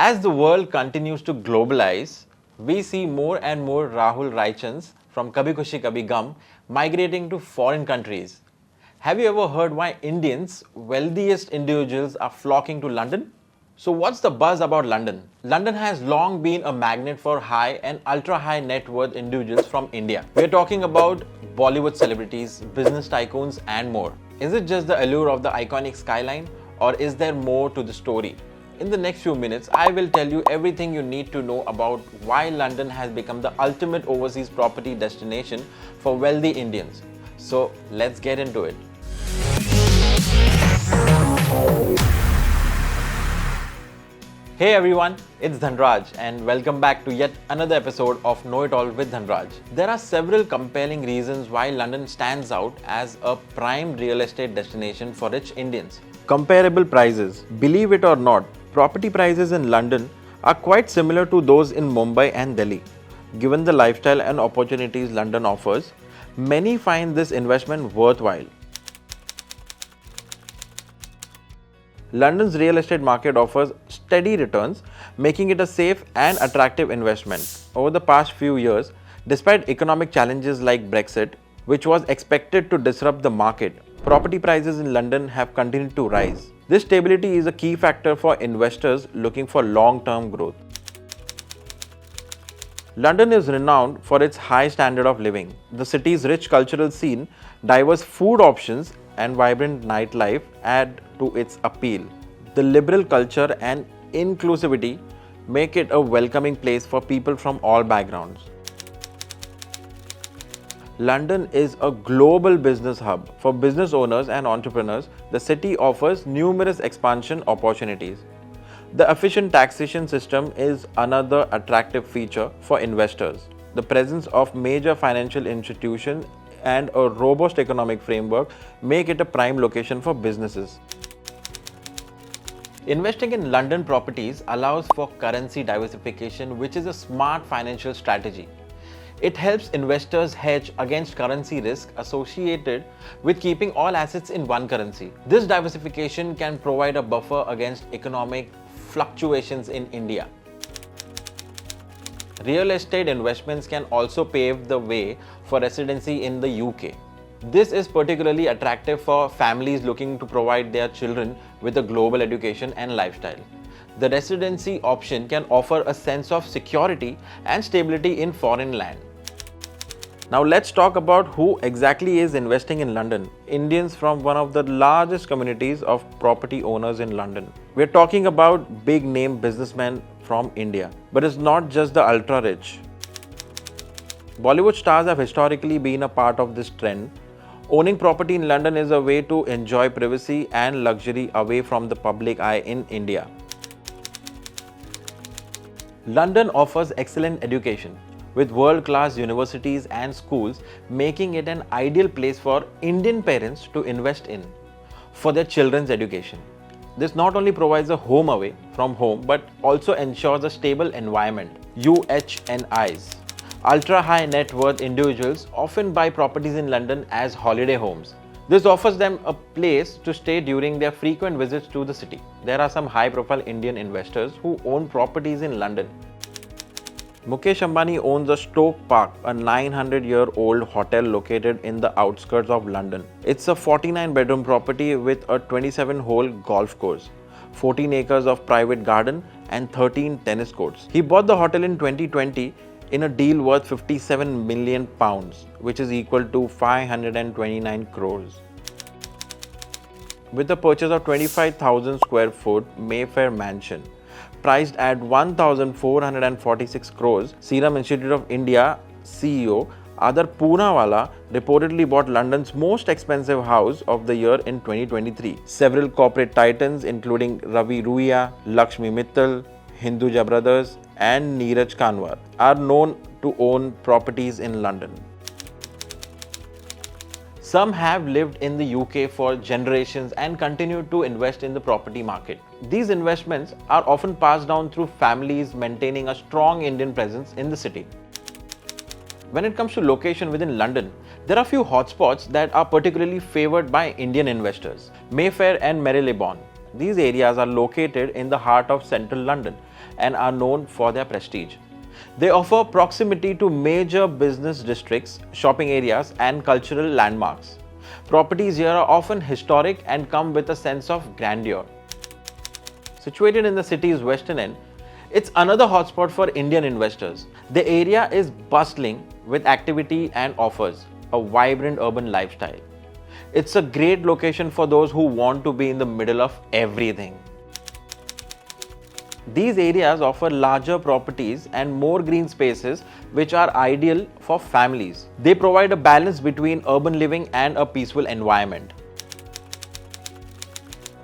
As the world continues to globalize, we see more and more Rahul Raichans from Kabhi Khushi Kabhi Gum migrating to foreign countries. Have you ever heard why Indians, wealthiest individuals, are flocking to London? So what's the buzz about London? London has long been a magnet for high and ultra high net worth individuals from India. We're talking about Bollywood celebrities, business tycoons and more. Is it just the allure of the iconic skyline, or is there more to the story? In the next few minutes, I will tell you everything you need to know about why London has become the ultimate overseas property destination for wealthy Indians. So let's get into it. Hey everyone, it's Dhanraj and welcome back to yet another episode of Know It All with Dhanraj. There are several compelling reasons why London stands out as a prime real estate destination for rich Indians. Comparable prices. Believe it or not, property prices in London are quite similar to those in Mumbai and Delhi. Given the lifestyle and opportunities London offers, many find this investment worthwhile. London's real estate market offers steady returns, making it a safe and attractive investment. Over the past few years, despite economic challenges like Brexit, which was expected to disrupt the market, property prices in London have continued to rise. This stability is a key factor for investors looking for long-term growth. London is renowned for its high standard of living. The city's rich cultural scene, diverse food options, and vibrant nightlife add to its appeal. The liberal culture and inclusivity make it a welcoming place for people from all backgrounds. London is a global business hub. For business owners and entrepreneurs, the city offers numerous expansion opportunities. The efficient taxation system is another attractive feature for investors. The presence of major financial institutions and a robust economic framework make it a prime location for businesses. Investing in London properties allows for currency diversification, which is a smart financial strategy. It helps investors hedge against currency risk associated with keeping all assets in one currency. This diversification can provide a buffer against economic fluctuations in India. Real estate investments can also pave the way for residency in the UK. This is particularly attractive for families looking to provide their children with a global education and lifestyle. The residency option can offer a sense of security and stability in foreign land. Now let's talk about who exactly is investing in London. Indians from one of the largest communities of property owners in London. We're talking about big name businessmen from India. But it's not just the ultra rich. Bollywood stars have historically been a part of this trend. Owning property in London is a way to enjoy privacy and luxury away from the public eye in India. London offers excellent education, with world-class universities and schools, making it an ideal place for Indian parents to invest in for their children's education. This not only provides a home away from home, but also ensures a stable environment. UHNIs. Ultra-high net worth individuals often buy properties in London as holiday homes. This offers them a place to stay during their frequent visits to the city. There are some high-profile Indian investors who own properties in London. Mukesh Ambani owns a Stoke Park, a 900-year-old hotel located in the outskirts of London. It's a 49-bedroom property with a 27-hole golf course, 14 acres of private garden and 13 tennis courts. He bought the hotel in 2020 in a deal worth £57 million, which is equal to 529 crores. With the purchase of 25,000 square foot Mayfair mansion, priced at 1,446 crores, Serum Institute of India CEO Adar Poonawalla reportedly bought London's most expensive house of the year in 2023. Several corporate titans including Ravi Ruia, Lakshmi Mittal, Hinduja Brothers and Neeraj Kanwar are known to own properties in London. Some have lived in the UK for generations and continue to invest in the property market. These investments are often passed down through families maintaining a strong Indian presence in the city. When it comes to location within London, there are few hotspots that are particularly favored by Indian investors. Mayfair and Marylebone. These areas are located in the heart of central London and are known for their prestige. They offer proximity to major business districts, shopping areas, and cultural landmarks. Properties here are often historic and come with a sense of grandeur. Situated in the city's western end, it's another hotspot for Indian investors. The area is bustling with activity and offers a vibrant urban lifestyle. It's a great location for those who want to be in the middle of everything. These areas offer larger properties and more green spaces, which are ideal for families. They provide a balance between urban living and a peaceful environment.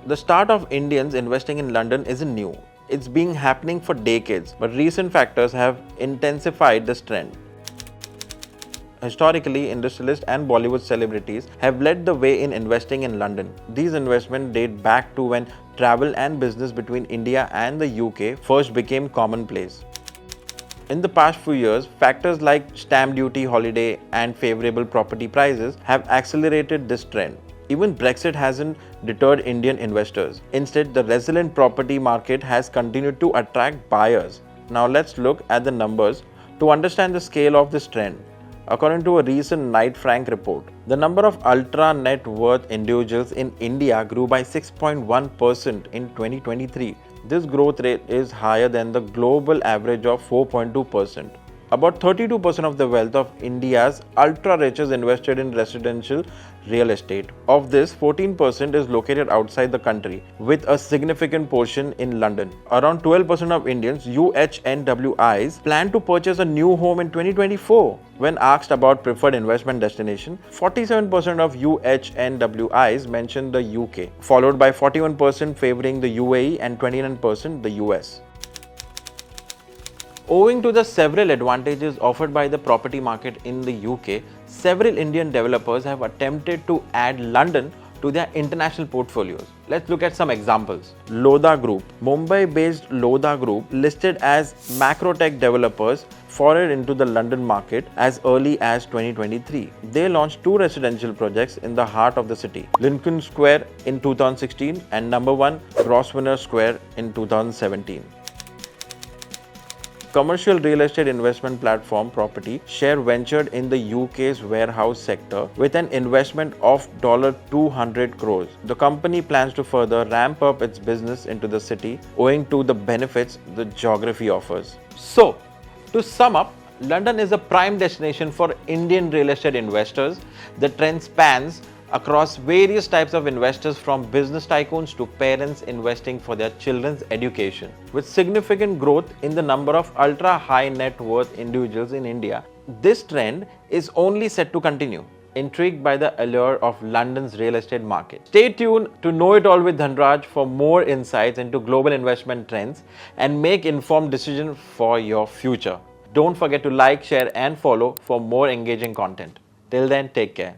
The start of Indians investing in London isn't new. It's been happening for decades, but recent factors have intensified this trend. Historically, industrialists and Bollywood celebrities have led the way in investing in London. These investments date back to when travel and business between India and the UK first became commonplace. In the past few years, factors like stamp duty holiday and favorable property prices have accelerated this trend. Even Brexit hasn't deterred Indian investors. Instead, the resilient property market has continued to attract buyers. Now let's look at the numbers to understand the scale of this trend. According to a recent Knight Frank report, the number of ultra net worth individuals in India grew by 6.1% in 2023. This growth rate is higher than the global average of 4.2%. About 32% of the wealth of India's ultra rich is invested in residential real estate. Of this, 14% is located outside the country, with a significant portion in London. Around 12% of Indians UHNWIs plan to purchase a new home in 2024. When asked about preferred investment destination, 47% of UHNWIs mentioned the UK, followed by 41% favoring the UAE and 29% the US. Owing to the several advantages offered by the property market in the UK, several Indian developers have attempted to add London to their international portfolios. Let's look at some examples. Lodha Group. Mumbai-based Lodha Group, listed as macrotech developers, forayed into the London market as early as 2023. They launched 2 residential projects in the heart of the city, Lincoln Square in 2016 and No. 1 Grosvenor Square in 2017. Commercial real estate investment platform Property Share ventured in the UK's warehouse sector with an investment of $200 crores. The company plans to further ramp up its business into the city owing to the benefits the geography offers. So, to sum up, London is a prime destination for Indian real estate investors. The trend spans across various types of investors, from business tycoons to parents investing for their children's education. With significant growth in the number of ultra high net worth individuals in India, this trend is only set to continue. Intrigued by the allure of London's real estate market? Stay tuned to Know It All with Dhanraj for more insights into global investment trends and make informed decisions for your future. Don't forget to like, share and follow for more engaging content. Till then, take care.